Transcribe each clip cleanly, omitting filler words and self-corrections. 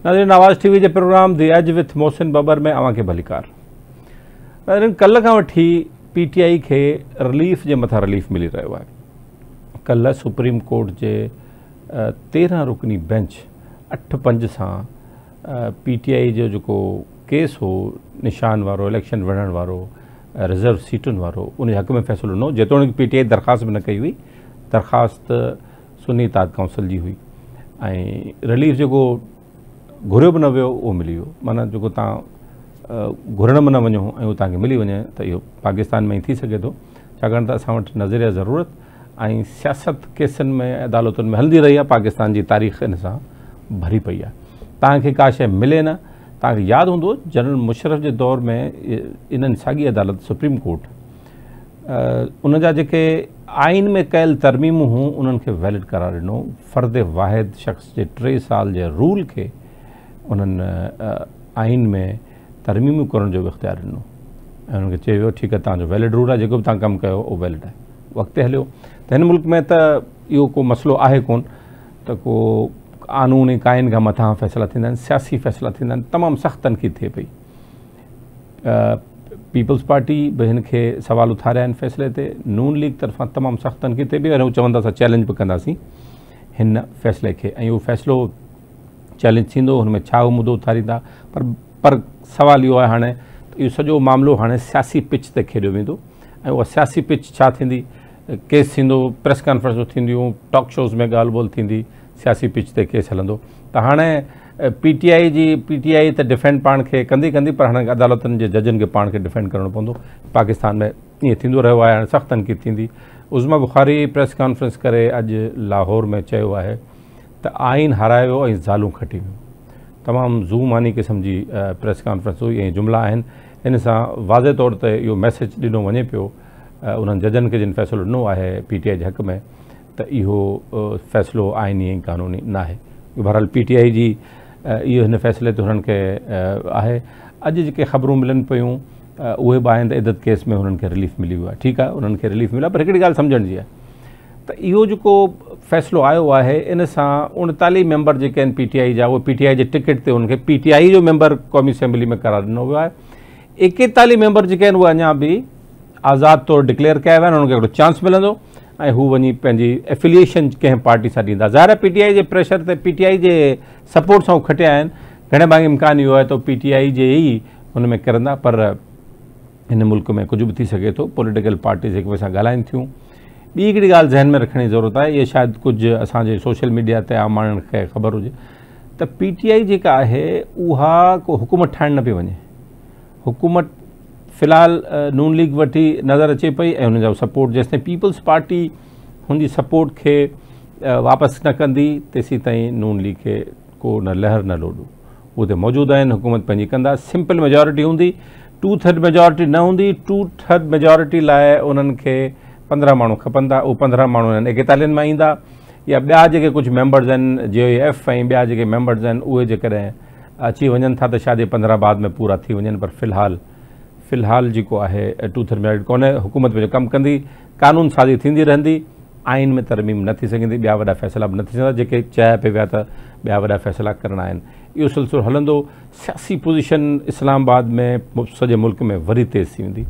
नाज़रीन, आवाज़ टीवी जे प्रोग्राम दी एज विथ मोहसिन बबर में अवां खे भलीकार। नाज़रीन, कल्ह खां वठी PTI खे रिलीफ जे मथां रिलीफ मिली रहियो आहे। कल्ह सुप्रीम कोर्ट जे 13 रुकनी बेंच 8-5 सां PTI जो जेको केस हो, निशान वारो, इलेक्शन विढ़ण वारो, रिज़र्व सीटुनि वारो, उन हक़ में फ़ैसिलो ॾिनो। जेतोणीकि PTI दरख़्वास्त बि न कई हुई, दरख़्वास्त सुन्नी इत्तेहाद काउंसिल जी हुई ऐं रिलीफ जेको घुरियो बि न वियो उहो मिली वियो। माना जेको तव्हां घुरण में न वञो ऐं उहो तव्हांखे मिली वञे त इहो पाकिस्तान में ई थी सघे थो, छाकाणि त असां वटि नज़रिया ज़रूरत ऐं सियासत केसनि में अदालतुनि में हलंदी रही आहे। पाकिस्तान जी तारीख़ इन सां भरी पई आहे। तव्हांखे का शइ मिले न, तव्हांखे यादि हूंदो जनरल मुशर्रफ जे दौर में इन्हनि साॻी अदालत सुप्रीम कोर्ट उन जा जेके आइन में कयल तरमीमूं हुयूं उन्हनि खे वैलिड करार ॾिनो। फ़र्द वाहिद शख़्स जे 3 साल जे रूल खे उन्हनि आइन में तरमीमूं करण जो बि इख़्तियार ॾिनो ऐं उन्हनि खे चयो वियो ठीकु आहे, तव्हांजो वैलिड रूल आहे, जेको बि तव्हां कमु कयो उहो वैलिड आहे, उहो अॻिते हलियो। त हिन मुल्क में त इहो को मसइलो आहे कोन त को क़ानूनी काइन खां मथां फ़ैसिला थींदा आहिनि, सियासी फ़ैसिला थींदा आहिनि। तमामु सख़्त तनक़ीद थिए पई। पीपल्स पार्टी बि हिन खे सवाल उथारिया आहिनि फ़ैसिले ते। नून लीग तरफ़ां तमामु सख़्त तनक़ीद थिए पई ऐं हू चवंदा असां चैलेंज बि कंदासीं हिन फ़ैसिले खे ऐं उहो फ़ैसिलो चैलेंज थींदो, हुन में छा उहो मुदो उथारींदा। पर सवाल इहो आहे हाणे त इहो सॼो मामिलो हाणे सियासी पिच ते खेॾियो वेंदो ऐं उहा सियासी पिच छा थींदी, केस थींदो, प्रेस कॉन्फ्रेंसूं थींदियूं, टॉक शोज़ में ॻाल्हि ॿोल थींदी, सियासी पिच ते केस हलंदो। त हाणे PTI त डिफेंड पाण खे कंदी पर हाणे अदालतुनि जे जजनि खे पाण खे डिफेंड करणो पवंदो। पाकिस्तान में ईअं थींदो रहियो आहे, हाणे सख़्त तनक़ीद थींदी। उज़मा बुख़ारी प्रेस कॉन्फ्रेंस करे अॼु लाहौर में चयो आहे त आइन हाराए वियो ऐं ज़ालूं खटी वियूं। तमामु ज़ूमानी क़िस्म जी प्रेस कॉन्फ्रेंस हुई ऐं जुमिला आहिनि। इन सां वाज़े तौर ते इहो मैसेज ॾिनो वञे पियो उन्हनि जजनि खे जिन फ़ैसिलो ॾिनो आहे PTI जे हक़ में त इहो फ़ैसिलो आइनी ऐं क़ानूनी न आहे। बहरहाल PTI जी इहो हिन फ़ैसिले ते हुननि खे आहे। अॼु जेके ख़बरूं मिलनि पियूं उहे बि आहिनि त इदत केस में हुननि खे रिलीफ मिली वियो आहे। ठीकु आहे, उन्हनि खे रिलीफ मिलियो आहे, पर हिकिड़ी ॻाल्हि सम्झण जी आहे त इहो जेको फ़ैसिलो आयो आहे इन सां 39 मेंबर जेके आहिनि PTI जा, उहे PTI जे टिकट ते उनखे PTI जो मेंबर क़ौमी असेंबली में करार ॾिनो वियो आहे। 41 मेंबर जेके आहिनि उहे अञा बि आज़ाद तौरु डिक्लेयर कया विया आहिनि, उन्हनि खे हिकिड़ो चांस मिलंदो ऐं हू वञी पंहिंजी एफिलिएशन कंहिं पार्टी सां ॾींदा। ज़ाहिर आहे PTI जे प्रेशर ते, PTI जे सपोर्ट सां खटिया आहिनि। घणे भाङे इम्कान इहो आहे त PTI जे ई हुन में किरंदा, पर हिन मुल्क में कुझु बि थी सघे थो। पॉलिटिकल पार्टीज़ हिक ॿिए सां ॻाल्हाइनि थियूं। ॿी हिकिड़ी ॻाल्हि ज़हन में रखण जी ज़रूरत आहे, इहा शायदि कुझु असांजे सोशल मीडिया ते आम माण्हुनि खे ख़बर हुजे त PTI जेका आहे उहा को हुकूमत ठाहिण न पई वञे। हुकूमत फ़िलहालु नून लीग वठी नज़र अचे पई ऐं हुन जा सपोर्ट जेसिताईं पीपल्स पार्टी हुनजी सपोर्ट खे वापसि न कंदी तेसीं ताईं नून लीग खे को न लहर न लोॾो। उहे त मौजूदु आहिनि, हुकूमत पंहिंजी कंदा। सिंपल मेजॉरिटी हूंदी, 2/3 मेजॉरिटी न हूंदी। 2/3 मेजॉरिटी लाइ उन्हनि खे 15 माण्हू खपंदा। उहे 15 माण्हू आहिनि 41 मां ईंदा, या ॿिया जेके कुझु मेंबर्स आहिनि JF ऐं ॿिया जेके मेंबर्स आहिनि उहे जेकॾहिं अची वञनि था त शायदि 15 बाद में पूरा थी वञनि। पर फ़िलहालु जेको आहे 2/3 मेजॉरिटी कोन्हे। हुकूमत पंहिंजो कमु कंदी, क़ानून साज़ी थींदी रहंदी, आइन में तरमीम न थी सघंदी, ॿिया वॾा फ़ैसिला बि न थी सघंदा जेके चया पिया विया त ॿिया वॾा फ़ैसिला करणा आहिनि। इहो सिलसिलो हलंदो। सियासी पोज़ीशन इस्लामाबाद में सॼे मुल्क में वरी तेज़ थी वेंदी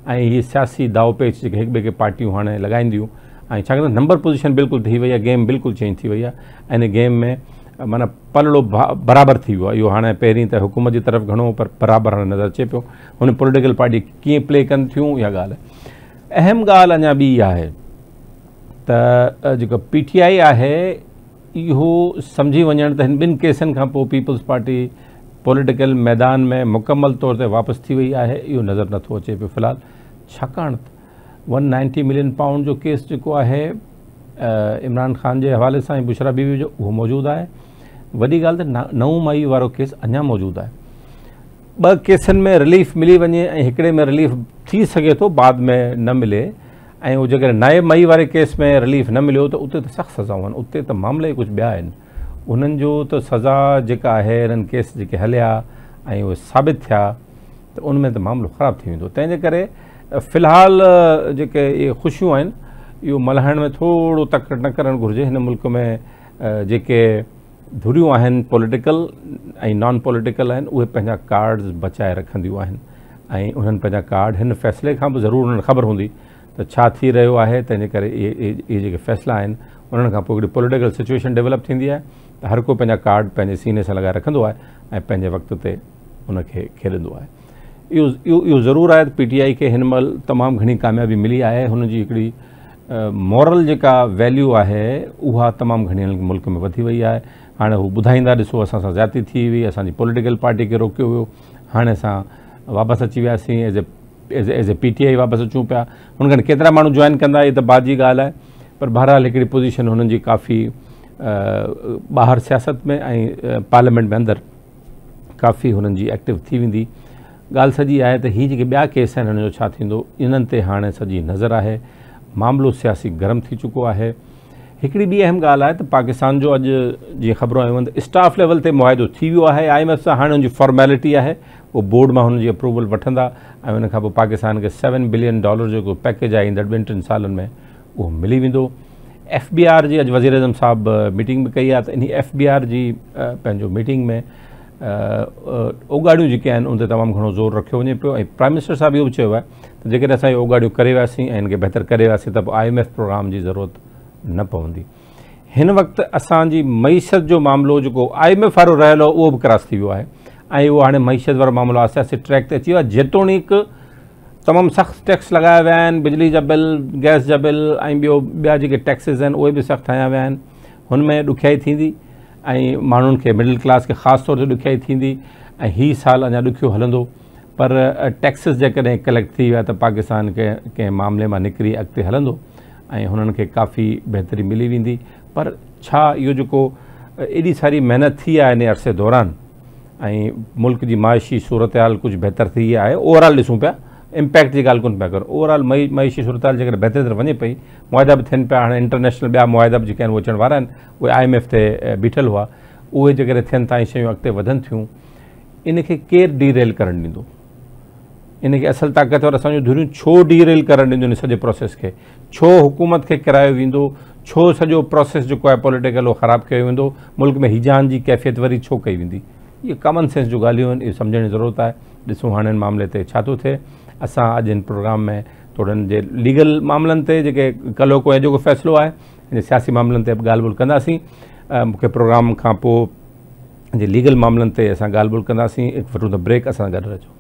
ऐं हीअ सियासी दावपेच जेके हिक ॿिए खे पार्टियूं हाणे लॻाईंदियूं ऐं छाकाणि त नंबर पोज़ीशन बिल्कुलु थी वई आहे, गेम बिल्कुलु चेंज थी वई आहे ऐं इन गेम में माना पलड़ो बराबरि थी वियो आहे। इहो हाणे पहिरीं त हुकूमत जी तरफ़ घणो, पर बराबरि हाणे नज़र अचे पियो। हुन पॉलिटिकल पार्टी कीअं प्ले कनि थियूं इहा ॻाल्हि आहे। अहम ॻाल्हि अञा ॿी आहे त जेको PTI आहे इहो सम्झी वञण त हिन ॿिनि केसनि खां पोइ पीपल्स पार्टी पॉलिटिकल मैदान में मुकमल तौर ते वापसि थी वई आहे, इहो नज़र नथो अचे पियो फ़िलहालु। छाकाणि त 190 मिलियन पाउंड जो केस जेको आहे इमरान ख़ान जे हवाले सां ऐं बुशरा बीवी जो, उहो मौजूदु आहे। वॾी ॻाल्हि त 9 मई वारो केस अञा मौजूदु आहे। 2 केसनि में रिलीफ मिली वञे ऐं हिकिड़े में रिलीफ थी सघे थो बाद में न मिले ऐं उहो जेकॾहिं 9 मई वारे केस में रिलीफ न मिलियो त उते त सख़्तु सज़ाऊं आहिनि, उते त मामला ई कुझु ॿिया आहिनि। उन्हनि जो त सज़ा जेका आहे हिननि केस जेके हलिया ऐं उहे साबित थिया त उन में त मामिलो ख़राबु थी वेंदो। तंहिंजे करे फ़िलहालु जेके इहे ख़ुशियूं आहिनि इहो मल्हाइण में थोरो तकड़ि न करणु घुरिजे। हिन मुल्क में जेके धुरियूं आहिनि पॉलिटिकल ऐं नॉन पॉलिटिकल आहिनि, उहे पंहिंजा कार्ड्स बचाए रखंदियूं आहिनि ऐं उन्हनि पंहिंजा कार्ड हिन फ़ैसिले खां बि ज़रूरु उन्हनि ख़बर हूंदी त छा थी रहियो आहे। तंहिंजे करे इहे जेके फ़ैसिला आहिनि उन्हनि खां पोइ हिकिड़ी पॉलिटिकल सिचुएशन डेवलप थींदी आहे त हर को पंहिंजा कार्ड पंहिंजे सीने सां लॻाए रखंदो आहे ऐं पंहिंजे वक़्त ते उनखे खेॾंदो आहे। इहो ज़रूरु आहे त PTI खे हिन महिल तमामु घणी कामयाबी मिली आहे। हुनजी हिकिड़ी मॉरल जेका वैल्यू आहे उहा तमामु घणी मुल्क में वधी वई आहे। हाणे हू ॿुधाईंदा ॾिसो असां सां ज़्यादती थी हुई, असांजी पॉलिटिकल पार्टी खे रोकियो वियो, हाणे असां वापसि अची वियासीं, एज़ ए PTI वापसि अचूं पिया। हुननि केतिरा माण्हू जॉइन कंदा इहा त बाद जी ॻाल्हि आहे, पर बहरहाल हिकिड़ी पोज़ीशन हुननि जी काफ़ी ॿाहिरि सियासत में ऐं पार्लियामेंट में अंदरि काफ़ी हुननि जी एक्टिव थी वेंदी। ॻाल्हि सॼी आहे त हीअ जेके ॿिया केस आहिनि हिन जो छा थींदो, इन्हनि ते हाणे सॼी नज़र आहे। मामिलो सियासी गरम थी चुको आहे। हिकिड़ी ॿी अहम ॻाल्हि आहे त पाकिस्तान जो अॼु जीअं ख़बरूं आयूं आहिनि त स्टाफ लेवल ते मुआइदो थी वियो आहे IMF सां। हाणे हुनजी फॉर्मेलिटी आहे, उहो बोर्ड मां हुनजी अप्रूवल वठंदा ऐं उन खां पोइ पाकिस्तान खे $7 बिलियन जेको पैकेज आहे ईंदड़ 2-3 सालनि में उहो मिली वेंदो। FBR जी अॼु वज़ीर आज़म साहिबु मीटिंग बि कई आहे त इन FBR जी पंहिंजो मीटिंग में ओगाड़ियूं जेके आहिनि उन ते तमामु घणो ज़ोर रखियो वञे पियो ऐं प्राइम मिनिस्टर साहिबु इहो बि चयो आहे त जेकॾहिं असां इहे ओगाड़ियूं करे वियासीं ऐं इनखे बहितर करे वियासीं त पोइ IMF प्रोग्राम जी ज़रूरत न पवंदी। हिन वक़्तु असांजी मईशत जो मामिलो जेको IMF वारो रहियल हो उहो बि क्रॉस थी वियो आहे ऐं उहो हाणे मईशत वारो मामिलो आहिस्ते आहिस्ते ट्रैक ते अची वियो आहे। जेतोणीकि तमामु सख़्तु टैक्स लॻाया विया आहिनि, बिजली जा बिल, गैस जा बिल ऐं ॿिया जेके टैक्सिस आहिनि उहे बि सख़्तु हया विया आहिनि। हुन में ॾुखियाई थींदी ऐं माण्हुनि खे मिडिल क्लास खे ख़ासि तौर ते ॾुखियाई थींदी ऐं हीउ साल अञा ॾुखियो हलंदो। पर टैक्सिस जेकॾहिं कलेक्ट थी विया त पाकिस्तान खे कंहिं मामले मां निकिरी अॻिते हलंदो ऐं हुननि खे काफ़ी बहितरी मिली वेंदी। पर छा इहो जेको एॾी सारी महिनत थी आहे इन अरसे दौरान ऐं मुल्क जी माइशी सूरत हाल कुझु बहितर थी आहे, ओवरऑल ॾिसूं पिया, इम्पैक्ट जी ॻाल्हि कोन पिया करूं, ओवरऑल माइशी सूरत हाल जेकॾहिं बहितर तरफ़ वञे पई, मुआइदा बि थियनि पिया। हाणे इंटरनेशनल ॿिया मुआइदा बि जेके आहिनि उहे अचण वारा आहिनि, उहे IMF ते बीठल हुआ, उहे जेकॾहिं थियनि था ऐं शयूं अॻिते वधनि थियूं, इनखे केरु डीरेल करणु ॾींदो? इनखे असल ताक़तवर असांजूं धुरियूं छो डीरेल करणु ॾींदियूं इन सॼे प्रोसेस खे? छो हुकूमत खे किरायो वेंदो? छो सॼो प्रोसेस जेको आहे पॉलिटिकल उहो ख़राबु कयो वेंदो? मुल्क में हिजान जी कैफ़ियत वरी छो कई वेंदी? इहे कॉमन सेंस जूं ॻाल्हियूं आहिनि, इहे सम्झण जी ज़रूरत आहे। ॾिसूं हाणे हिन मामले ते छा थो थिए। असां अॼु हिन प्रोग्राम में थोरनि जे लीगल मामलनि ते जेके कल्ह को जेको फ़ैसिलो आहे इन सियासी मामलनि ते ॻाल्हि ॿोल कंदासीं। मूंखे प्रोग्राम खां पोइ जे लीगल मामलनि ते असां ॻाल्हि ॿोल कंदासीं। हिकु वठूं त ब्रेक, असां गॾु रहिजो।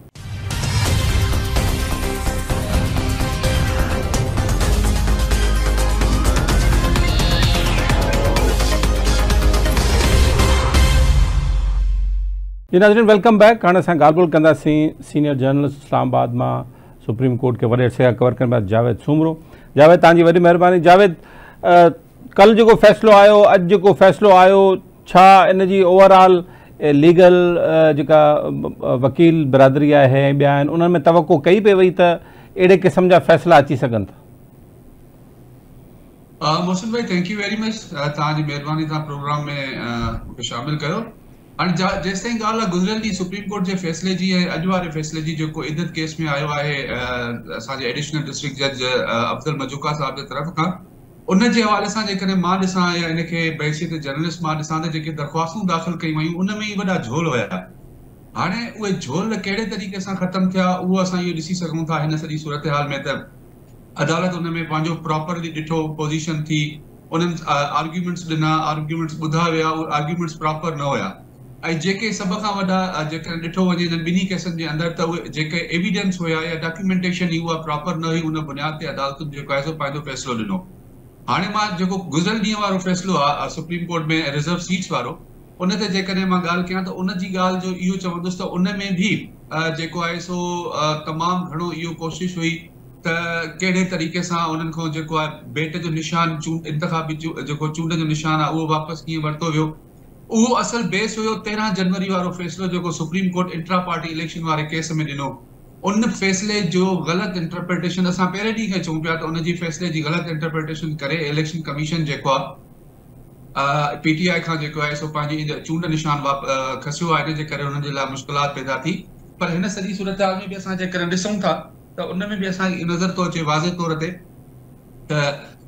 जी नाज़रीन, वेलकम बैक। हाणे असां ॻाल्हि ॿोल कंदासीं सीनियर जर्नलिस्ट इस्लामाबाद मां सुप्रीम कोर्ट के वॾे अरसे खां कवर करण वारा जावेद सूमरो। जावेद, तव्हांजी वॾी महिरबानी। जावेद, कल्ह जेको फ़ैसिलो आयो, अॼु जेको फ़ैसिलो आयो, छा इन जी ओवरऑल लीगल जेका वकील बिरादरी आहे ऐं ॿिया आहिनि उन्हनि में तवक़ो कई पई वई त अहिड़े क़िस्म जा फ़ैसिला अची सघनि था? मोहसिन भाई, थैंक यू वेरी मच। तव्हांजी महिरबानी, तव्हां प्रोग्राम में मूंखे शामिल कयो। हाणे जेसि ताईं ॻाल्हि आहे गुज़िरियल ॾींहुं सुप्रीम कोर्ट जे फ़ैसिले जी ऐं अॼु वारे फ़ैसिले जी जेको इद्दत केस में आयो आहे असांजे एडिशनल डिस्ट्रिक्ट जज अफ़ज़ल मजूका साहिब जे तरफ़ खां, उन जे हवाले सां जेकॾहिं मां ॾिसां या इनखे बहसियत जर्नलिस्ट मां ॾिसां त जेके दरख़्वास्तूं दाख़िल कयूं वयूं उन में ई वॾा झोल हुया। हाणे उहे झोल कहिड़े तरीक़े सां ख़तमु थिया उहो असां इहो ॾिसी सघूं था हिन सॼी सूरत हाल में त अदालत उन में पंहिंजो प्रॉपरली ॾिठो, पोज़ीशन थी, उन्हनि आर्ग्यूमेंट्स ॾिना, आर्ग्यूमेंट्स ॿुधा विया, उहे आर्ग्यूमेंट्स प्रॉपर न हुया। ऐं जेके सभ खां वॾा जेकॾहिं ॾिठो वञे हिननि ॿिन्ही केसनि जे अंदरि त उहे जेके एविडेंस हुया या डॉक्यूमेंटेशन हुई उहा प्रॉपर न हुई, उन बुनियाद ते अदालतुनि जेको आहे सो पंहिंजो फ़ैसिलो ॾिनो। हाणे मां जेको गुज़िरियल ॾींहं वारो फ़ैसिलो आहे सुप्रीम कोर्ट में रिज़र्व सीट्स वारो, उन ते जेकॾहिं मां ॻाल्हि कयां त उन जी ॻाल्हि जो इहो चवंदुसि त उन में बि जेको आहे सो तमामु घणो इहो कोशिशि हुई त कहिड़े तरीक़े सां उन्हनि खां जेको आहे बेट जो निशान इंतख़ाबी जेको चूंड जो निशान आहे उहो वापसि कीअं वरितो वियो। उहो असल बेस हुयो 13 जनवरी वारो फ़ैसिलो जेको supreme court intra party election वारे केस में ॾिनो। उन फ़ैसिले जो ग़लति इंटरप्रिटेशन असां पहिरें ॾींहं खां चऊं पिया त उन जी फ़ैसिले जी ग़लति इंटरप्रिटेशन करे इलेक्शन कमीशन जेको आहे PTI खां जेको आहे सो पंहिंजी चूंड निशान खसियो आहे, इन जे करे उन्हनि जे लाइ मुश्किलात पैदा थी। पर हिन सॼी सूरत हाल में बि असां जेकॾहिं ॾिसूं था त उन में बि असांखे नज़र थो अचे वाज़े तौर ते त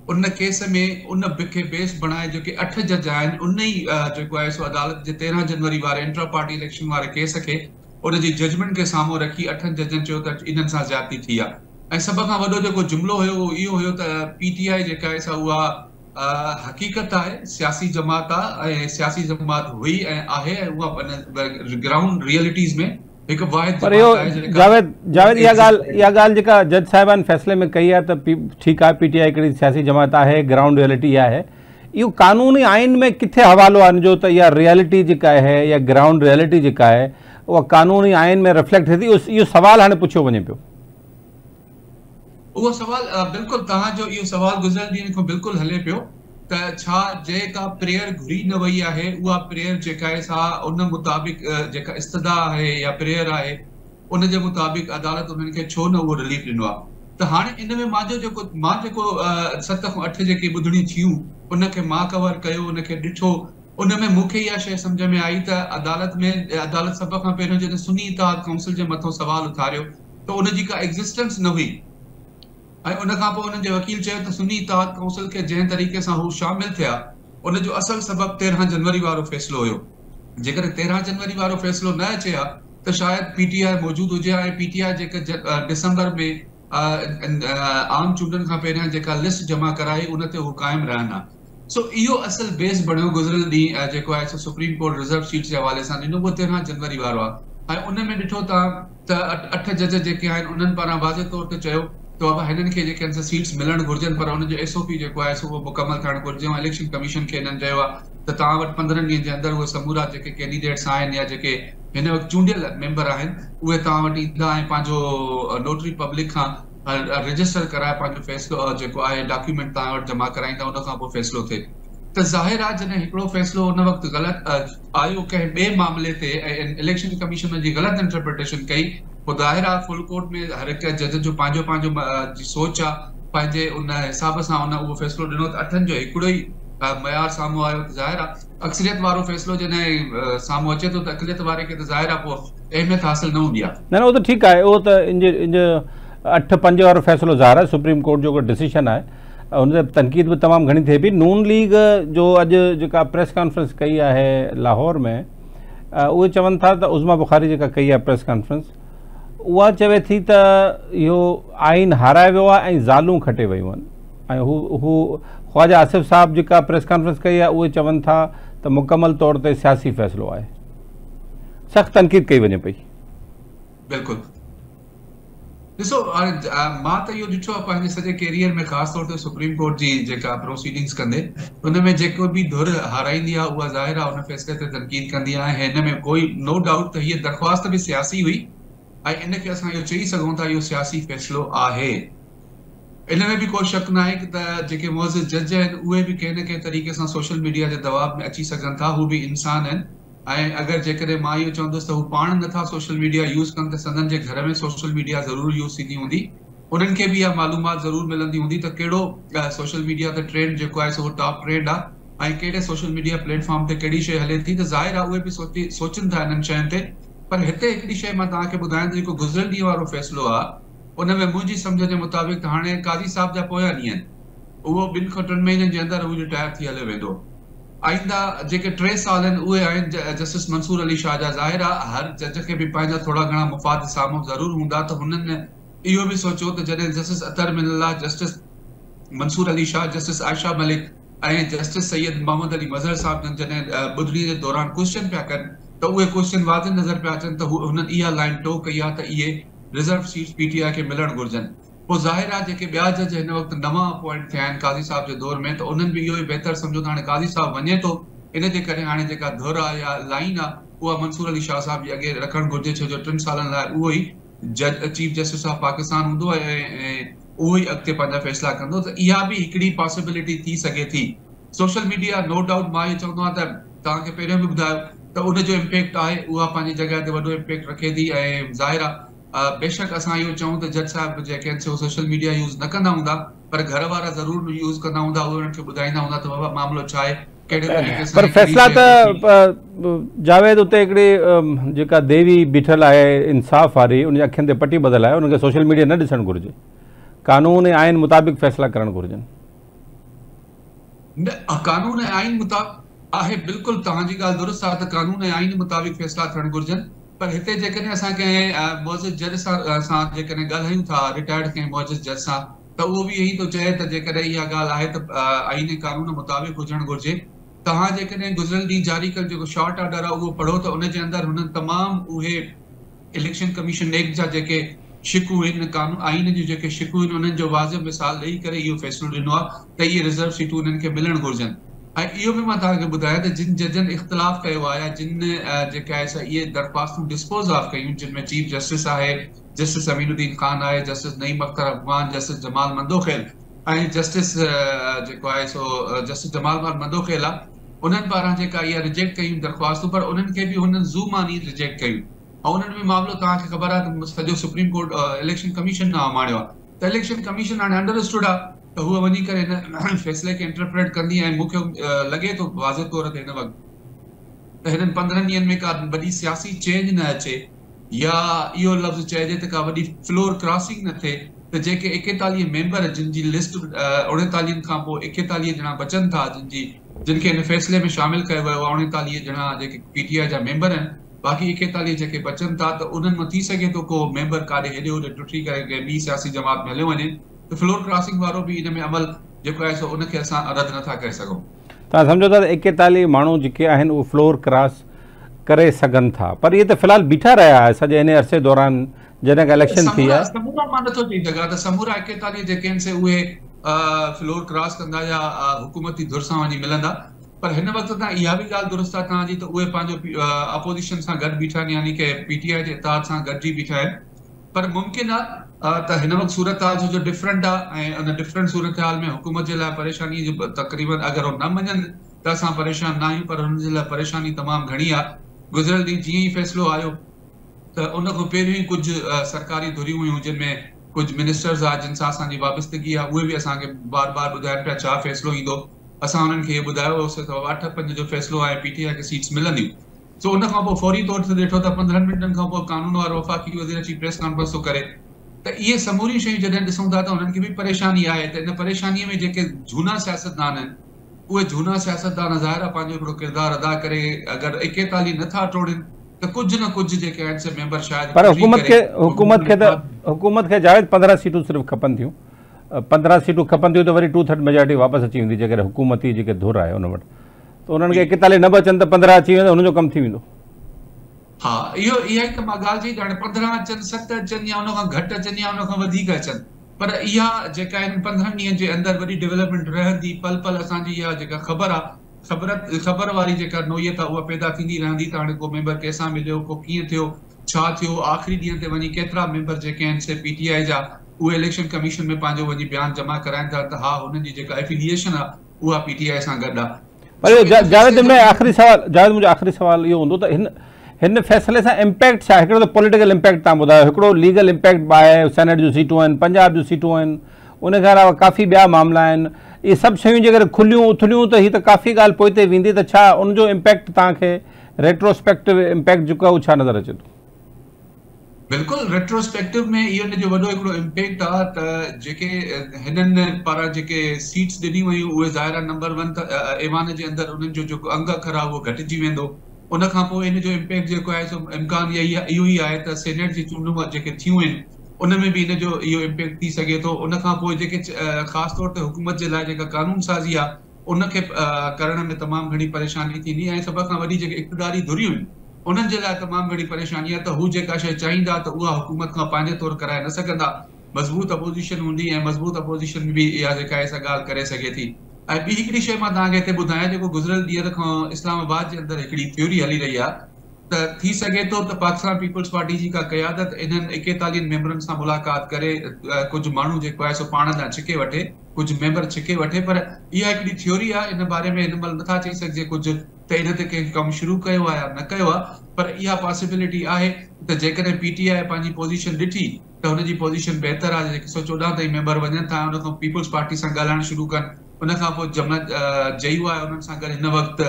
उन केस में उन खे बेस बणाए जेके 8 जज आहिनि उन ई जेको आहे सो अदालत जे 13 जनवरी वारे इंट्रा पार्टी इलेक्शन वारे केस खे उन जी जजमेंट खे साम्हूं रखी 8 जजनि चयो त इन्हनि सां ज्यादती थी आहे। ऐं सभ खां वॾो जेको जुमिलो हुयो उहो इहो हुयो त पीटीआई जेका आहे सा उहा हक़ीक़त आहे, सियासी जमात आहे ऐं सियासी जमात हुई ऐं आहे ऐं उहा ग्राउंड रियलिटीज़ में हिकु वाहिद पर इहो जावेद इहा ॻाल्हि जेका जज साहिबान फ़ैसिले में कई आहे त ठीकु आहे पीटीआई हिकिड़ी सियासी जमात आहे, ग्राउंड रियलिटी आहे, इहो कानूनी आइन में किथे हवालो आहे जो त इहा रियलिटी जेका आहे या ग्राउंड रियलिटी जेका आहे उहा कानूनी आइन में रिफ्लेक्ट थिए थी? इहो सवाल हाणे पुछियो वञे पियो। उहो सवाल बिल्कुलु तव्हांजो इहो सवाल गुज़िरियल ॾींहं खां बिल्कुलु हले पियो त छा जेका प्रेयर घुरी न वई आहे उहा प्रेयर जेका आहे सा उन मुताबिक़ जेका इस्तदा आहे या प्रेयर आहे उन जे मुताबिक़ अदालत उन्हनि खे छो न उहो रिलीफ ॾिनो आहे। त हाणे इन में मां जेको 7 खां 8 जेके ॿुधणी थियूं उन खे मां कवर कयो, उन खे ॾिठो, उन में मूंखे इहा शइ सम्झ में आई त अदालत सभ खां पहिरियों जॾहिं सुन्नी इत्तेहाद काउंसिल जे मथां सवाल उथारियो त उन जी का एग्ज़िस्टेंस न हुई ऐं उन खां पोइ उन्हनि जे वकील चयो त सुन्नी इत्तेहाद काउंसिल खे जंहिं तरीक़े सां हू शामिल थिया उन जो असल सबबु 13 जनवरी वारो फ़ैसिलो हुयो। जेकर 13 जनवरी वारो फ़ैसिलो न अचे हा त शायदि पीटीआई मौजूदु हुजे ऐं पीटीआई जेके दिसंबर में आम चूंडनि खां पहिरियां जेका लिस्ट जमा कराई उन ते हू क़ाइमु रहनि हा। सो इहो असल बेस बणियो गुज़िरियल ॾींहुं जेको आहे सो सुप्रीम कोर्ट रिज़र्व सीट जे हवाले सां ॾिनो, उहो 13 जनवरी वारो आहे। ऐं उन में ॾिठो तव्हां त 8 जज जेके आहिनि उन्हनि पारां वाज़े तौर ते चयो तो अब हिननि खे जेके आहिनि सीट्स मिलणु घुरिजनि पर उन जो एसओपी जेको आहे सो उहो मुकमल थियणु घुरिजे। ऐं इलेक्शन कमीशन खे हिननि चयो आहे त तव्हां वटि 15 ॾींहंनि जे अंदरि उहे समूरा जेके कैंडिडेट्स आहिनि या जेके हिन वक़्तु चूंडियल मेंबर आहिनि उहे तव्हां वटि ईंदा ऐं पंहिंजो नोटरी पब्लिक खां रजिस्टर कराए पंहिंजो फ़ैसिलो जेको आहे डॉक्यूमेंट तव्हां वटि जमा कराईंदा, उन खां पोइ फ़ैसिलो थिए। त ज़ाहिर आहे जॾहिं हिकिड़ो फ़ैसिलो उन वक़्तु ग़लति आयो कंहिं ॿिए मामले ते ऐं इलेक्शन कमीशन जी ग़लति इंटरप्रिटेशन कई, पोइ ज़ाहिर आहे फुल कोर्ट में हर हिकु जज जो पंहिंजो जी सोच आहे, पंहिंजे उन हिसाब सां उन उहो फ़ैसिलो ॾिनो त 8 जो हिकिड़ो ई मयार साम्हूं आयो। त ज़ाहिर आहे अक्सरियत वारो फ़ैसिलो जॾहिं साम्हूं अचे थो त अक़लियत वारे खे त ज़ाहिर आहे पोइ अहमियत हासिल न हूंदी आहे। न उहो त ठीकु आहे, उहो त इन 8-5 वारो फ़ैसिलो ज़ाहिर आहे सुप्रीम कोर्ट जो डिसीशन आहे, उन ते तनक़ीद भी तमामु घणी थिए पई। नून लीग जो अॼु जेका प्रेस कॉन्फ्रेंस कई आहे लाहौर में उहे चवनि था त उज़मा बुखारी जेका कई आहे प्रेस कॉन्फ्रेंस उहा चवे थी त इहो आइन हाराए वियो आहे ऐं ज़ालूं खटे वियूं आहिनि। ऐं हू ख्वाजा आसिफ़ साहब जेका प्रेस कॉन्फ्रेंस कई आहे उहे चवनि था त मुकमल तौर ते सियासी फ़ैसिलो आहे, सख़्त तनक़ीद कई वञे पई। बिल्कुलु ॾिसो मां त इहो ॾिठो आहे पंहिंजे सॼे कैरियर में, ख़ासि तौर ते सुप्रीम कोर्ट जी जेका प्रोसीडिंग्स कंदे उन में जेको बि धुर हाराईंदी आहे उहा ज़ाहिर आहे उन फ़ैसिले ते तनक़ीद कंदी आहे। हिन में कोई नो डाउट त हीअ दरख़्वास्त बि सियासी हुई ऐं इन खे असां इहो चई सघूं था इहो सियासी फ़ैसिलो आहे। इन में बि कोई शक न आहे त जेके मुअज़्ज़िज़ जज आहिनि उहे बि कंहिं न कंहिं तरीक़े सां सोशल मीडिया जे दबाव में अची सघनि था, हू बि इंसान आहिनि। ऐं अगरि जेकॾहिं मां इहो चवंदुसि त हू पाण नथा सोशल मीडिया यूज़ कनि त संदनि जे घर में सोशल मीडिया ज़रूरु यूज़ थींदी हूंदी, उन्हनि खे बि इहा मालूमात ज़रूरु मिलंदी हूंदी त कहिड़ो सोशल मीडिया ते ट्रेंड जेको आहे सो टॉप ट्रेंड आहे ऐं कहिड़े सोशल मीडिया प्लेटफॉर्म ते कहिड़ी शइ हले थी। त ज़ाहिर आहे उहे बि सोचनि था इन्हनि शयुनि ते। पर हिते हिकिड़ी शइ मां तव्हांखे ॿुधायां त जेको गुज़िरियल ॾींहं वारो फ़ैसिलो आहे उन में मुंहिंजी सम्झ जे मुताबिक़ त हाणे काज़ी साहब जा पोयां ॾींहं आहिनि, उहो 2 खां 3 महीननि जे अंदरि उहो रिटायर थी हले वेंदो। आईंदा जेके 3 साल आहिनि उहे आहिनि जस्टिस मंसूर अली शाह जा। ज़ाहिर आहे हर जज खे बि पंहिंजा थोरा घणा मुफ़ाद साम्हूं ज़रूरु हूंदा, त हुननि इहो बि सोचियो त जॾहिं जस्टिस अतर मिनल्ला, जस्टिस मंसूर अली शाह, जस्टिस आयशा मलिक ऐं जस्टिस सैयद मोहम्मद अली मज़हर साहब जॾहिं ॿुधणी जे दौरान क्वेश्चन पिया कनि त उहे क्वेश्चन वाज़े नज़र पिया अचनि त हुननि इहा लाइन टो कई आहे त इहे रिज़र्व सीट्स पीटीआई खे मिलणु घुरिजनि। पोइ ज़ाहिर आहे जेके ॿिया जज हिन वक़्तु नवां अपॉइंट थिया आहिनि काज़ी साहब जे दौर में, त उन्हनि बि इहो ई बहितर सम्झो त हाणे काज़ी साहब वञे थो, इन जे करे हाणे जेका धुर आहे या लाइन आहे उहा मंसूर अली शाह साहब जे अॻे रखणु घुरिजे, छो जो 3 सालनि लाइ उहो ई चीफ जस्टिस ऑफ पाकिस्तान हूंदो ऐं उहो ई अॻिते पंहिंजा फ़ैसिला कंदो। त इहा बि हिकिड़ी पॉसिबिलिटी थी सघे थी। सोशल मीडिया नो डाउट मां इहो चवंदो आहियां त तव्हांखे पहिरियों बि ॿुधायो त उन जो इम्पैक्ट आहे, उहा पंहिंजी जॻह ते वॾो इम्पैक्ट रखे थी। ऐं ज़ाहिर आहे बेशक असां इहो चऊं त जज साहिब जेके आहिनि सो सोशल मीडिया यूज़ न कंदा हूंदा, पर घर वारा ज़रूरु यूज़ कंदा हूंदा, उहे उन्हनि खे ॿुधाईंदा हूंदा त बाबा मामिलो छा आहे, कहिड़े तरीक़े सां। पर फ़ैसिला त जावेद उते हिकिड़ी जेका देवी बीठल आहे इंसाफ़ वारी, उनजे अखियुनि ते पटी ॿधल आहे, उनखे सोशल मीडिया न ॾिसणु घुरिजे, कानून ऐं आइन मुताबिक़ फ़ैसिला करणु घुरिजनि। कानून ऐं आइन मुताबिक़ आहे, बिल्कुलु तव्हांजी ॻाल्हि दुरुस्त आहे त कानून ऐं आइन मुताबिक़ फ़ैसिला थियणु घुरिजनि, पर हिते जेकॾहिं असां कंहिं मुअज़्ज़िज़ जज सां जेकॾहिं ॻाल्हायूं था, रिटायर्ड कंहिं मुअज़्ज़िज़ जज सां, त उहो बि यही थो चए त जेकॾहिं इहा ॻाल्हि आहे त आइन ऐं कानून मुताबिक़ हुजणु घुरिजे। तव्हां जेकॾहिं गुज़िरियल ॾींहुं जारी कयल जेको शॉर्ट ऑर्डर आहे उहो पढ़ो त उनजे अंदरि हुननि तमामु उहे इलेक्शन कमीशन एक्ट जा जेके शिकू आहिनि, कानून आइन जूं जेके शिकू आहिनि, उन्हनि जो वाज़िब मिसाल ॾेई करे इहो फ़ैसिलो ॾिनो आहे त इहे रिज़र्व सीटूं उन्हनि खे मिलणु घुरिजनि। ऐं इहो बि मां तव्हांखे ॿुधायां त जिन जजनि इख़्तिलाफ़ कयो आहे या जिन जेका आहे इहे दरख़्वास्तूं डिस्पोज़ ऑफ कयूं, जिन में चीफ जस्टिस आहे, जस्टिस अमीनुद्दीन ख़ान आहे, जस्टिस नईम अख्तर अफ़गान, जस्टिस जमाल मंदोखेल ऐं जस्टिस जेको आहे जस्टिस जमाल मंदोखेल आहे, उन्हनि पारां जेका इहा रिजेक्ट कयूं दरख़्वास्तूं, पर उन्हनि खे बि हुननि ज़ूमानी रिजेक्ट कयूं। ऐं उन्हनि में मामिलो तव्हांखे ख़बर आहे त सॼो सुप्रीम कोर्ट इलेक्शन कमीशन न माणियो आहे, त इलेक्शन कमीशन हाणे अंडरस्टूड आहे त हूअ वञी करे हिन फ़ैसिले खे इंटरप्रेट कंदी। ऐं मूंखे लॻे थो वाज़े तौर ते हिन वक़्तु त हिननि 15 ॾींहंनि में का वॾी सियासी चेंज न अचे, या इहो लफ़्ज़ चइजे त का वॾी फ्लोर क्रॉसिंग न थिए, त जेके 41 मेंबर जिन जी लिस्ट 39 खां पोइ 41 ॼणा बचनि था, जिनखे हिन फ़ैसिले में शामिल कयो वियो आहे, 39 ॼणा जेके PTI जा मेंबर आहिनि, बाक़ी 41 जेके बचनि था, त उन्हनि मां थी सघे थो को मेंबर काॾे हेॾे होॾे टुटी करे कंहिं ॿी सियासी जमात में हलियो वञे, त फ्लोर क्रॉसिंग वारो बि इन में अमल जेको आहे उनखे असां रद्द नथा करे सघूं। तव्हां सम्झो था त 41 माण्हू जेके आहिनि उहे फ्लोर क्रॉस करे सघनि था, पर इहे त फ़िलहाल बीठा रहिया आहे सॼे इन अरसे दौरान जॾहिं खां इलेक्शन थी आहे। समूरा मां नथो चई सघां त समूरा 41 जेके आहिनि से उहे फ्लोर क्रॉस कंदा या हुकूमती धुर सां वञी मिलंदा, पर हिन वक़्तु तां इहा बि ॻाल्हि दुरुस्त आहे तव्हांजी त उहे पंहिंजो अपोज़िशन सां गॾु बीठा आहिनि, यानी की PTI जे इत्तेहाद सां गॾिजी बीठा आहिनि। पर मुमकिन आहे त हिन वक़्तु सूरत हाल जो डिफरेंट आहे, ऐं उन डिफरेंट सूरत हाल में हुकूमत जे लाइ परेशानी जो तक़रीबन अगरि उहो न मञनि त असां परेशान न आहियूं, पर हुन जे लाइ परेशानी तमामु घणी आहे। गुज़िरियल ॾींहुं जीअं ई फ़ैसिलो आयो त उन खां पहिरियों ई कुझु सरकारी धुरियूं हुयूं, जिन में कुझु मिनिस्टर्स आहे जिन सां असांजी वाबस्तगी आहे, उहे बि असांखे बार बार ॿुधाइनि पिया छा फ़ैसिलो ईंदो। असां हुननि खे इहो ॿुधायो होसीं त 8-5 जो फ़ैसिलो आहे, PTI खे सीट्स मिलंदियूं। सो उन खां पोइ फौरी तौर ते ॾिठो त 15 मिंटनि खां पोइ कानून वारो वफ़ाक़ी वज़ीर अची प्रेस कॉन्फ्रेंस थो करे, त इहे समूरी शयूं जॾहिं ॾिसूं था त उन्हनि खे बि परेशानी आहे। त इन परेशानीअ में जेके झूना सियासतदान आहिनि, उहे झूना सियासतदान ज़ाहिर आहे पंहिंजो हिकिड़ो किरदारु अदा करे, अगरि 41 नथा टोड़नि त कुझु न कुझु जेके आहिनि से मेंबर शायदि, पर हुकूमत खे जावेद 15 सीटूं सिर्फ़ु खपनि थियूं, 15 सीटूं खपनि थियूं त वरी 2/3 मेजॉरिटी वापसि अची वेंदी जेकॾहिं हुकूमती जेके धुर आहे उन वटि, त उन्हनि खे 41 न बचनि त 15 अची वेंदा, हुनजो कमु थी वेंदो। हा, इहा ई त मां ॻाल्हि चई, हाणे 15 अचनि, 7 अचनि, या उन खां घटि अचनि या उन खां वधीक अचनि, पर इहा जेका आहिनि 15 ॾींहंनि जे अंदरि वॾी डेवलपमेंट रहंदी। पल पल असांजी इहा जेका ख़बर आहे, ख़बर वारी जेका नोयत आहे उहा पैदा थींदी रहंदी त हाणे को मेंबर कंहिंसां मिलियो, को कीअं थियो, छा थियो, आख़िरी ॾींहं ते वञी केतिरा मेंबर जेके आहिनि से PTI जा उहे इलेक्शन कमीशन में पंहिंजो वञी बयानु जमा कराइनि था त हा हुननि जी जेका एफिलिएशन आहे उहा PTI सां गॾु आहे। पर जावेद मुंहिंजो आख़िरी सुवाल इहो हूंदो त हिन फ़ैसिले सां इम्पैक्ट छा? हिकिड़ो त पॉलिटिकल इम्पैक्ट तव्हां ॿुधायो, हिकिड़ो लीगल इम्पैक्ट बि आहे, सेनेट जूं सीटूं आहिनि, पंजाब जूं सीटूं आहिनि, उन खां अलावा काफ़ी ॿिया मामला आहिनि। इहे सभु शयूं जेकर खुलियूं उथलियूं त हीअ त काफ़ी ॻाल्हि पोइ ते वेंदी, त छा उनजो इम्पैक्ट तव्हांखे रेट्रोस्पेक्टिव इम्पैक्ट जेको आहे उहो छा नज़र अचे थो? बिल्कुलु रेट्रोस्पेक्टिव में इहो हिन जो वॾो हिकिड़ो इम्पैक्ट आहे त जेके हिननि पारां जेके सीट्स ॾिनियूं वयूं उहे ज़ाहिर आहे नंबर 1 त ऐवान जे अंदरि उन्हनि जो जेको अंग अखर आहे उहो घटिजी वेंदो। उन खां पोइ इन जो इम्पैक्ट जेको आहे सो इम्कान इहो ई आहे त सेनेट जी चूंडूं जेके थियूं आहिनि उन में बि इन जो इहो इम्पैक्ट थी सघे थो। उन खां पोइ जेके ख़ासि तौर ते हुकूमत जे लाइ जेका कानून साज़ी आहे उनखे करण में तमामु घणी परेशानी थींदी, ऐं सभ खां वॾी जेके इक़्तिदारी धुरियूं आहिनि उन्हनि जे लाइ तमामु घणी परेशानी आहे त हू जेका शइ चाहींदा त उहा हुकूमत खां पंहिंजे तौरु कराए न सघंदा। मज़बूत अपोज़िशन हूंदी ऐं मज़बूत अपोज़िशन बि इहा जेका आहे सा ॻाल्हि करे सघे थी। ऐं ॿी हिकिड़ी शइ मां तव्हांखे हिते ॿुधायां, जेको गुज़िरियल ॾींहं खां इस्लामाबाद जे अंदरि हिकिड़ी थ्योरी हली रही आहे त थी सघे थो त पाकिस्तान पीपल्स पार्टी जी का क़यादत इन्हनि 41 मेंबरनि सां मुलाक़ात करे कुझु माण्हू जेको आहे सो पाण लाइ छिके वठे, कुझु मेंबर छिके वठे। पर इहा हिकिड़ी थ्योरी आहे, इन बारे में हिन महिल नथा चई सघिजे कुझु त इन ते कंहिं कमु शुरू कयो आहे या न कयो आहे, पर इहा पॉसिबिलिटी आहे त जेकॾहिं PTI पंहिंजी पोज़ीशन ॾिठी त हुनजी पोज़ीशन बहितर आहे, जेके 114 ताईं मेंबर वञनि था, उन खां पीपल्स पार्टी सां ॻाल्हाइणु शुरू कनि। उन खां पोइ जमनत जयू आहे, उन्हनि सां गॾु हिन वक़्तु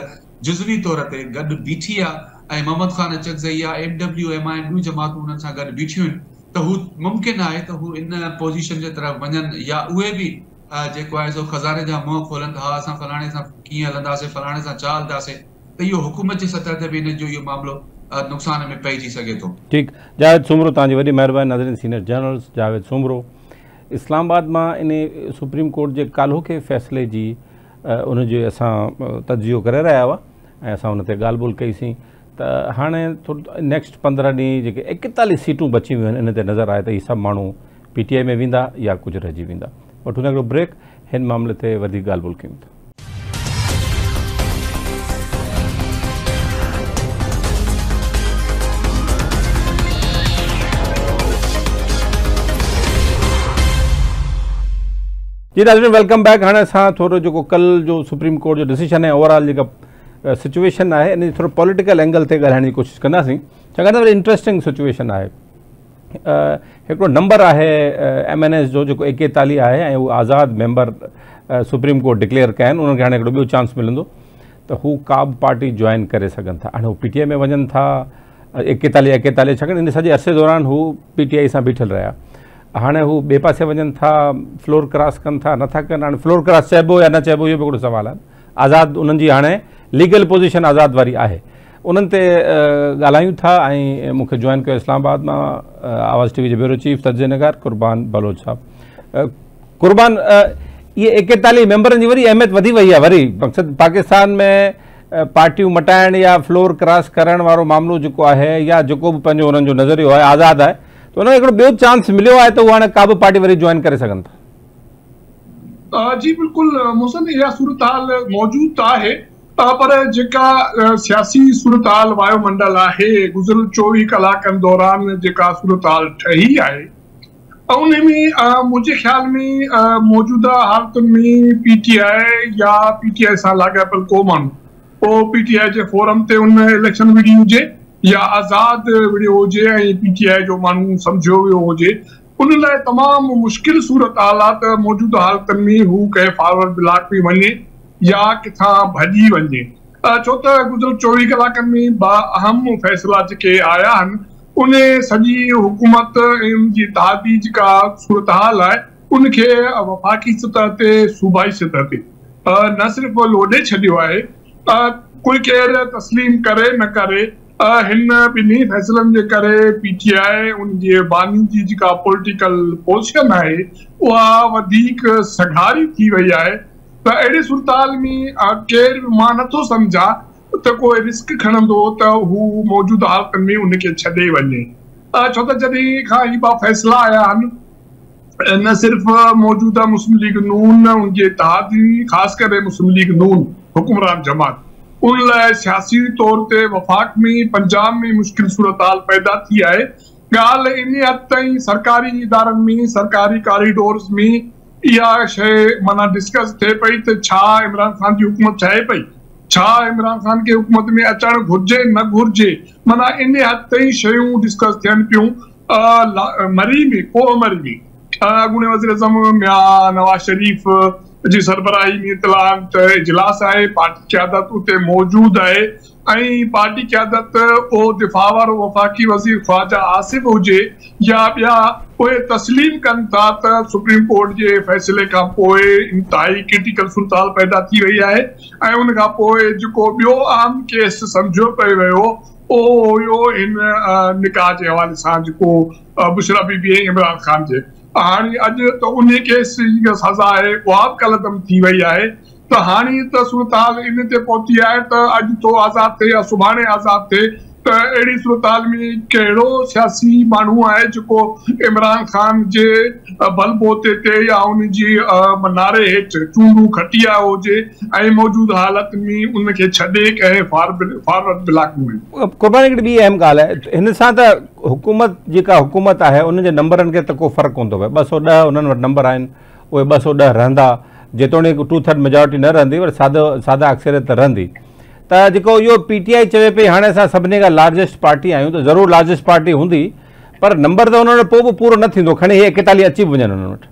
जुज़वी तौर ते गॾु बीठी आहे, ऐं मोहम्मद ख़ान अचकज़ई आहे, MW MI ॿियूं जमातूं उन्हनि सां गॾु बीठियूं आहिनि। त हू मुमकिन आहे त हू इन पोज़ीशन जे तरफ़ वञनि, या उहे बि जेको आहे सो खज़ाने जा मुंहं खोलनि था, असां फलाणे सां कीअं हलंदासीं, फलाणे सां छा हलंदासीं, त इहो हुकूमत जी सतह ते बि इन जो इहो मामिलो नुक़सान में पइजी सघे थो। ठीकु, जावेद सूमरो तव्हांजी वॾी महिरबानी। नाज़रीन, सीनियर जर्नलिस्ट जावेद सूमरो इस्लामाबाद मां इन सुप्रीम कोर्ट जे काल्हो के फ़ैसिले जी उनजो असां तजियो करे रहिया हुआ ऐं असां उन ते ॻाल्हि ॿोल कईसीं त हाणे थोरो नेक्स्ट 15 ॾींहं जेके 41 सीटूं बची वियूं आहिनि इन ते नज़र आहे त इहे सभु माण्हू PTI में वेंदा या कुझु रहिजी वेंदा। वठूं था हिकिड़ो ब्रेक, हिन मामले ते वधीक ॻाल्हि ॿोल कयूं था। जी नाज़रीन, वेलकम बैक। हाँ असां थोरो जेको कल जो सुप्रीम कोर्ट जो डिसीजन है ओवरऑल जेका सिचुएशन है इन थोरो पॉलिटिकल एंगल ते ॻाल्हाइण जी कोशिशि कंदासीं, छाकाणि त वरी इंट्रस्टिंग सिचुएशन आहे। हिकिड़ो नंबर आहे MNS जो जेको 41 आहे ऐं उहो आज़ाद मेंबर सुप्रीम कोर्ट डिक्लेयर कया आहिनि, उन्हनि खे हाणे हिकिड़ो ॿियो चांस मिलंदो त हू का बि पार्टी जॉइन करे सघनि था। हाणे हू PTI में वञनि था 41 छाकाणि इन सॼे अरसे दौरान हू PTI सां बीठल रहिया। हाणे हू ॿिए पासे वञनि था, फ्लोर क्रॉस कनि था नथा कनि। हाणे फ्लोर क्रॉस चइबो या न चइबो इहो बि हिकिड़ो सुवालु आहे। आज़ाद उन्हनि जी हाणे लीगल पोज़ीशन आज़ाद वारी आहे, उन्हनि ते ॻाल्हायूं था। ऐं मूंखे जॉइन कयो इस्लामाबाद मां आवाज़ TV जे ब्यूरो चीफ तर्जुमे नगार कुर्बान बलोच साहब। कुर्बान, इहे 41 मेंबरनि जी वरी अहमियत वधी वई आहे। वरी मक़सदु पाकिस्तान में पार्टियूं मटाइण या फ्लोर क्रॉस करण वारो मामिलो जेको आहे या जेको बि पंहिंजो उन्हनि जो नज़रियो आहे आज़ादु आहे, त उन्हनि खे हिकिड़ो ॿियो चांस मिलियो आहे त उहो हाणे का बि पार्टी वरी जॉइन करे सघनि था। जी बिल्कुलु मोहसिन, इहा सूरत हाल मौजूदु आहे, पर जेका सियासी सूरत हाल वायुमंडल आहे गुज़िरियल 24 कलाकनि दौरान जेका सूरत हाल ठही आहे उन में मुंहिंजे ख़्याल में मौजूदा हालतुनि में PTI या PTI सां लाॻापियल को माण्हू पोइ PTI जे फोरम ते उन इलेक्शन विड़ी हुजे या आज़ाद विड़ियो हुजे ऐं PTI जो माण्हू सम्झियो वियो हुजे, उन लाइ तमामु मुश्किल सूरत हालात मौजूदा हालतुनि में हू कंहिं फॉरवर्ड ब्लॉक में वञे या किथां भॼी वञे। छो त गुज़िरियल 24 कलाकनि में अहम फ़ैसिला जेके आया आहिनि उन सॼी हुकूमत ऐं उनजी इत्तेहादी जेका सूरत हाल आहे उनखे वफ़ाक़ी सतह ते सूबाई सतह ते न सिर्फ़ु लोॾे छॾियो आहे, कोई केरु तस्लीम करे न करे हिन ॿिन्ही फ़ैसिलनि जे करे PTI उनजे बानी जी जेका पॉलिटिकल पोज़ीशन आहे उहा वधीक सघारी थी वई आहे। त अहिड़े सूरत हाल में केरु बि मां नथो सम्झां त कोई रिस्क खणंदो त हू मौजूदा हालतुनि में उनखे छॾे वञे। छो त जॾहिं खां ही ॿ फ़ैसिला आया आहिनि, न सिर्फ़ु मौजूदा मुस्लिम लीग नून उनजे इत्तेहादी ख़ासि करे मुस्लिम लीग नून हुकुमरान जमात उन लाइ सियासी तौर ते वफ़ाक़ में पंजाब में मुश्किल सूरत हाल पैदा थी आहे। ॻाल्हि इन हद ताईं सरकारी इदारनि में सरकारी कॉरिडोर्स में इहा शइ माना डिस्कस थिए पई त छा इमरान ख़ान जी हुकूमत चाहे पई, छा इमरान ख़ान खे हुकूमत में अचणु घुर्जे न घुर्जे, माना इन हद ताईं शयूं डिस्कस थियनि पियूं। मरी में कोमरी में अॻूणे वज़ीर आज़म मियां नवाज़ शरीफ़ जी सरबराही में इतलाम त इजलास आहे, पार्टी क़यादत उते मौजूद आहे ऐं पार्टी क़यादत पोइ दिफ़ा वारो वफ़ाक़ी वज़ीर ख्वाजा आसिफ हुजे या ॿिया उहे तस्लीम कनि था त सुप्रीम कोर्ट जे फ़ैसिले खां पोइ इंतिहाई क्रिटिकल सूरत हाल पैदा थी वई आहे ऐं उन खां पोइ जेको ॿियो अहम केस सम्झो पियो वियो उहो हुयो हिन निकाह जे हवाले सां जेको बुशरा बीबी ऐं इमरान ख़ान जे। हाणे अॼु त उन केस जी सज़ा आहे उहा बि कलदम थी वई आहे। त हाणे त सूरत हाल इन ते पहुती आहे त अॼु तो आज़ाद थिए या सुभाणे आज़ाद थिए, त अहिड़ी सूरत हाल में कहिड़ो सियासी माण्हू आहे जेको इमरान ख़ान जे बलबोते ते या उनजी नारे हेठि चूंडू खटी आयो हुजे ऐं मौजूदा हालत में उनखे छॾे कंहिं फॉरवर्ड ब्लॉक में। कुर्बानी हिकिड़ी ॿी अहम ॻाल्हि आहे, हिन सां त हुकूमत जेका हुकूमत आहे उनजे नंबरनि खे त को फ़र्क़ु कोन थो पए। 210 उन्हनि वटि नंबर आहिनि, उहे 210 रहंदा, जेतोणीकि 2/3 मेजॉरिटी न रहंदी पर सादा अक्सरियत रहंदी। त जेको इहो PTI चवे पई हाणे असां सभिनी खां लार्जेस्ट पार्टी आहियूं, त ज़रूरु लार्जेस्ट पार्टी हूंदी पर नंबर त उन्हनि पोइ बि पूरो न थींदो, खणी हे 41 अची बि वञनि उन्हनि वटि।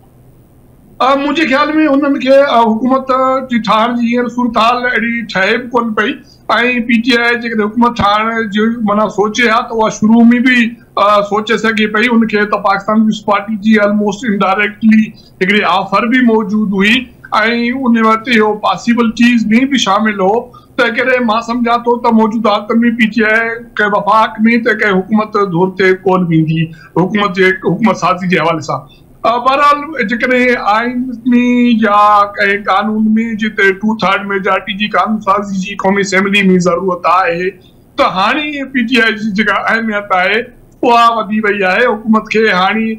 मुंहिंजे ख़्याल में उन्हनि खे हुकूमत जी ठाहिण जी हींअर सूरत हाल अहिड़ी ठहे बि कोन पई ऐं PTI जेकॾहिं हुकूमत ठाहिण जी माना सोचे हा त उहा शुरू में बि सोचे सघे पई उनखे त पाकिस्तान पीपल्स पार्टी जी ऑलमोस्ट इनडायरेक्टली हिकिड़ी ऑफर बि मौजूद हुई ऐं उन वटि इहो पॉसिबिलिटीज़ में बि शामिल हो त करे मां सम्झां थो त मौजूदा हालतुनि में पीटीआई के वफ़ाक़ में त कंहिं हुकूमत दौर ते कोन वेंदी हुकूमत साज़ी जे हवाले सां। बहरहाल जेकॾहिं आइन में या कंहिं कानून में जिते 2/3 मेजॉरिटी जी कानून साज़ी जी क़ौमी असेंबली में ज़रूरत आहे त हाणे पीटीआई जी जेका अहमियत आहे उहा वधी वई आहे। हुकूमत खे हाणे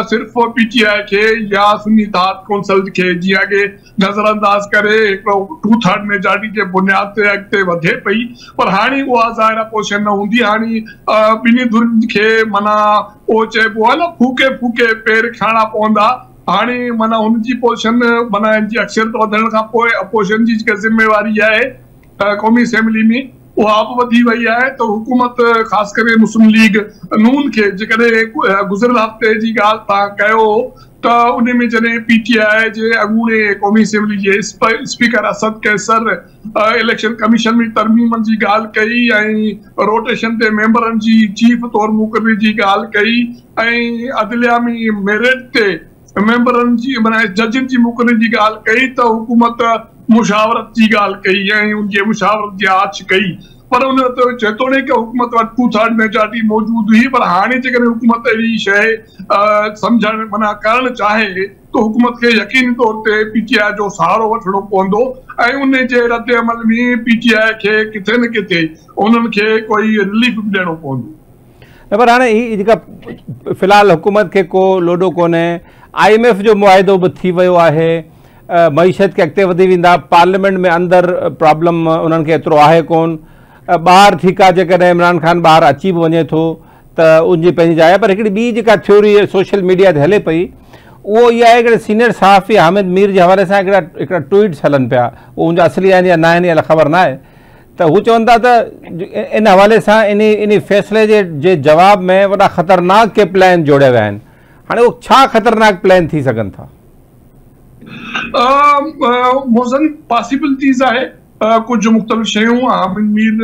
सिर्फ़ पीटीआई खे या सुन्नी इत्तेहाद कौंसिल खे जीअं अॻे नज़रअंदाज़ करे हिकिड़ो 2/3 मेजॉरिटी जे बुनियाद ते अॻिते वधे पई, पर हाणे उहा ज़ाहिर पोज़ीशन न हूंदी। हाणे ॿिन्ही धुरियुनि खे माना उहो चइबो आहे न फूके फूके पेर खणणा पवंदा। हाणे माना हुनजी पोज़ीशन माना जी अक्सरियत वधण खां पोइ अपोज़िशन जी जेका ज़िम्मेवारी आहे क़ौमी असेंबली में उहा बि वधी वई आहे त हुकूमत ख़ासि करे मुस्लिम लीग नून खे जेकॾहिं गुज़िरियल हफ़्ते जी ॻाल्हि तव्हां कयो त उन में जॾहिं पीटीआई जे अॻूणे क़ौमी असेंबली जे speaker Asad Qaiser election commission में तरमीमनि जी ॻाल्हि कई ऐं रोटेशन ते मेंबरनि जी चीफ तौरु मुक़ररी जी ॻाल्हि कई ऐं अदलिया में मेरिट ते मेंबरनि जी माना जजनि जी मुक़ररी जी ॻाल्हि कई त हुकूमत मुशावरत जी ॻाल्हि कई ऐं उनजे मुशावरत जी आछ कई, पर उन जेतोणीकि हुकूमत वटि 2/3 मेजॉरिटी मौजूद हुई, पर हाणे जेकॾहिं हुकूमत अहिड़ी शइ सम्झण माना करणु चाहे त हुकूमत खे यकीनी तौर ते पीटीआई जो सहारो वठणो पवंदो ऐं उन जे रद्द अमल में पीटीआई खे किथे न किथे उन्हनि खे कोई रिलीफ बि ॾियणो पवंदो। पर हाणे ही जेका फ़िलहाल हुकूमत खे को लोॾो कोन्हे, IMF जो मुआहिदो बि थी वियो आहे, मईशत खे अॻिते वधी वेंदा, पार्लियामेंट में अंदरि प्रॉब्लम उन्हनि खे एतिरो आहे कोन, ॿाहिरि ठीकु आहे जेकॾहिं इमरान ख़ान ॿाहिरि अची बि वञे थो त उनजी पंहिंजी जाइ। पर हिकिड़ी ॿी जेका थ्योरी सोशल मीडिया ते हले पई उहो इहा आहे हिकिड़े सीनियर सहाफ़ी हामिद मीर जे हवाले सां हिकिड़ा ट्वीट्स हलनि पिया, उहो उनजा असली आहिनि या न आहिनि अलाए ख़बर न आहे, त हू चवनि था त इन हवाले सां इन फ़ैसिले जे जवाब में वॾा ख़तरनाक के प्लान जोड़िया विया आहिनि। हाणे उहो छा ख़तरनाक प्लान थी सघनि था? मोहसिन पॉसिबिलिटीज़ आहे कुछ मुख़्तलिफ़ शयूं। हामिद मीर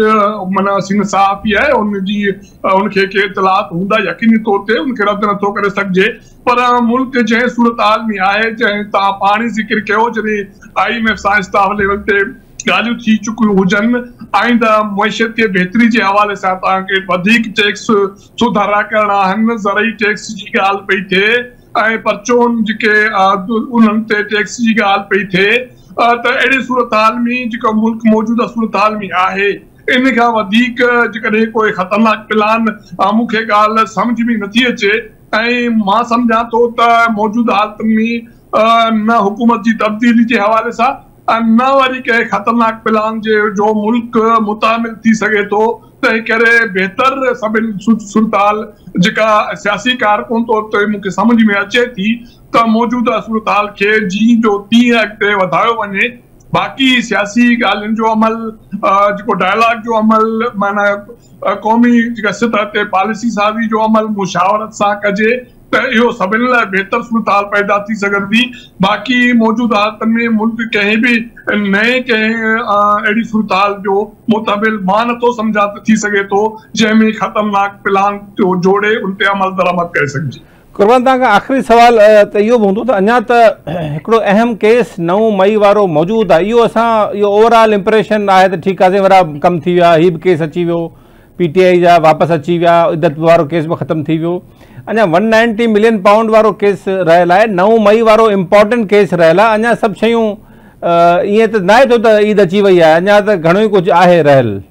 माना सीनियर सहाफ़ी आहे, उनखे के इतलात हूंदा यकीनी तौर ते उनखे रद्द नथो करे सघिजे, पर मुल्क जंहिं सूरत हाल में आहे जंहिं तव्हां पाण ई ज़िक्र कयो जॾहिं IMF सां स्टाफ लेवल ते ॻाल्हियूं थी चुकियूं हुजनि आईंदा मुइशत खे बहितरी जे हवाले सां तव्हांखे वधीक टैक्स सुधारा करणा आहिनि, ज़रई टैक्स जी ॻाल्हि पई थिए ऐं परचून जेके उन्हनि ते टैक्स जी ॻाल्हि पई थिए, त अहिड़े सूरत हाल में जेका मुल्क मौजूदा सूरत हाल में आहे इन खां वधीक जेकॾहिं कोई ख़तरनाक प्लान मूंखे ॻाल्हि सम्झ में नथी अचे ऐं मां सम्झां थो त मौजूदा हालतुनि में न हुकूमत जी तब्दीली जे हवाले सां न वरी कंहिं ख़तरनाक प्लान जो मुल्क मुतामिल थी सघे थो, तंहिं करे बहितर सभिनी सूरत हाल जेका सियासी कारकुन तौर ते मूंखे सम्झ में अचे थी त मौजूदा सूरत हाल खे जीअं जो तीअं अॻिते वधायो वञे। बाक़ी सियासी ॻाल्हियुनि जो अमल जेको डायलॉग जो अमल माना क़ौमी जेका सतह ते पॉलिसी साज़ी जो अमल मुशावरत सां कजे त इहो सभिनी लाइ बहितर सूरत हाल पैदा थी सघंदी। बाक़ी मौजूदा हालतुनि में मुल्क कंहिं बि नए कंहिं अहिड़ी सूरत हाल जो मुताबिल मां नथो सम्झा त थी सघे थो जंहिंमें ख़तरनाक प्लान जोड़े उन ते अमल दरामद करे सघिजे। कुर्बान तव्हां खां आख़िरी सवाल त इहो बि हूंदो त अञा त हिकिड़ो अहम केस 9 मई वारो मौजूदु आहे, इहो ओवरऑल इम्प्रेशन आहे त ठीकु आहे वारा कमु थी विया, हीउ बि केस अची वियो, PTI जा वापसि अची विया, इद्दत वारो केस बि ख़तमु थी वियो, अञा 190 मिलियन पाउंड वारो केस रहियल आहे, 9 मई वारो इम्पोर्टेंट केस रहियल आहे, अञा सभु शयूं ईअं त न आहे थो त ईद अची वई आहे, अञा त घणो ई कुझु आहे रहियल।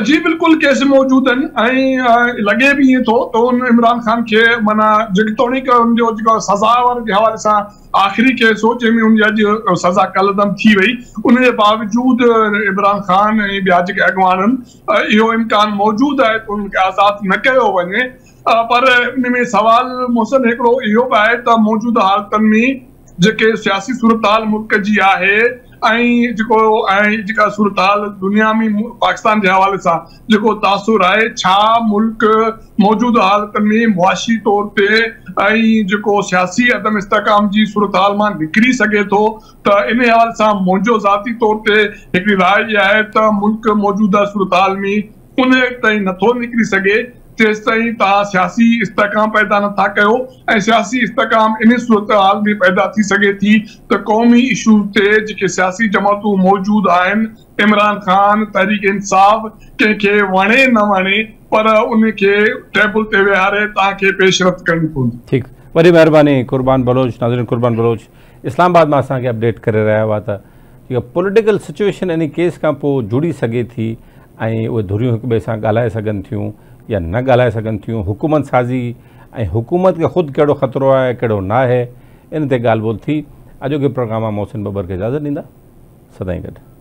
जी बिल्कुल केस मौजूद आहिनि ऐं लॻे बि ईअं थो त उन इमरान ख़ान खे माना जेतोणीकि उनजो जेको सज़ावर जे हवाले सां आख़िरी केस हो जंहिंमें उनजी अॼु सज़ा कलदम थी वई, उनजे बावजूदि इमरान ख़ान ऐं ॿिया जेके अॻवाननि इहो इम्कान मौजूदु आहे त उनखे आज़ादु न कयो वञे, पर इन में सवाल मोहसिन हिकिड़ो इहो बि आहे त मौजूदा हालतुनि में जेके सियासी सूरत हाल मुल्क जी आहे ऐं जेका सूरत हाल दुनिया में पाकिस्तान जे हवाले सां जेको तासुर आहे, छा मुल्क मौजूदा हालतुनि में मुआशी तौर ते ऐं जेको सियासी अदम इस्तेहकाम जी सूरत हाल मां निकिरी सघे थो, त इन हवाले सां मुंहिंजो ज़ाती तौर ते हिकिड़ी राय आहे त मुल्क मौजूदा सूरत हाल में उन ताईं नथो निकिरी सघे जेस ताईं तव्हां सियासी इस्तेकाम पैदा नथा कयो ऐं सियासी इस्तेकाम इन सूरत हाल में पैदा थी सघे थी त क़ौमी इशू ते जेके सियासी जमातूं मौजूद आहिनि, इमरान खान, तहरीक इंसाफ, कंहिंखे वणे न वणे पर उनखे टेबल ते विहारे तव्हांखे पेशरफ़्त करणी पवंदी। ठीकु, वॾी महिरबानी कुर्बान बलोच। नाज़रीन, कुर्बान बलोच इस्लामाबाद में असांखे अपडेट करे रहिया हुआ त जेका पॉलिटिकल सिचुएशन इन केस खां पोइ जुड़ी सघे थी ऐं उहे धुरियूं हिक ॿिए सां ॻाल्हाए सघनि थियूं या न ॻाल्हाए सघनि थियूं, हुकूमत साज़ी ऐं हुकूमत खे ख़ुदि कहिड़ो ख़तरो आहे कहिड़ो न आहे, इन ते ॻाल्हि ॿोल थी। अॼोके प्रोग्राम मां मोहसिन बबर खे इजाज़त ॾींदा। सदाईं गॾु।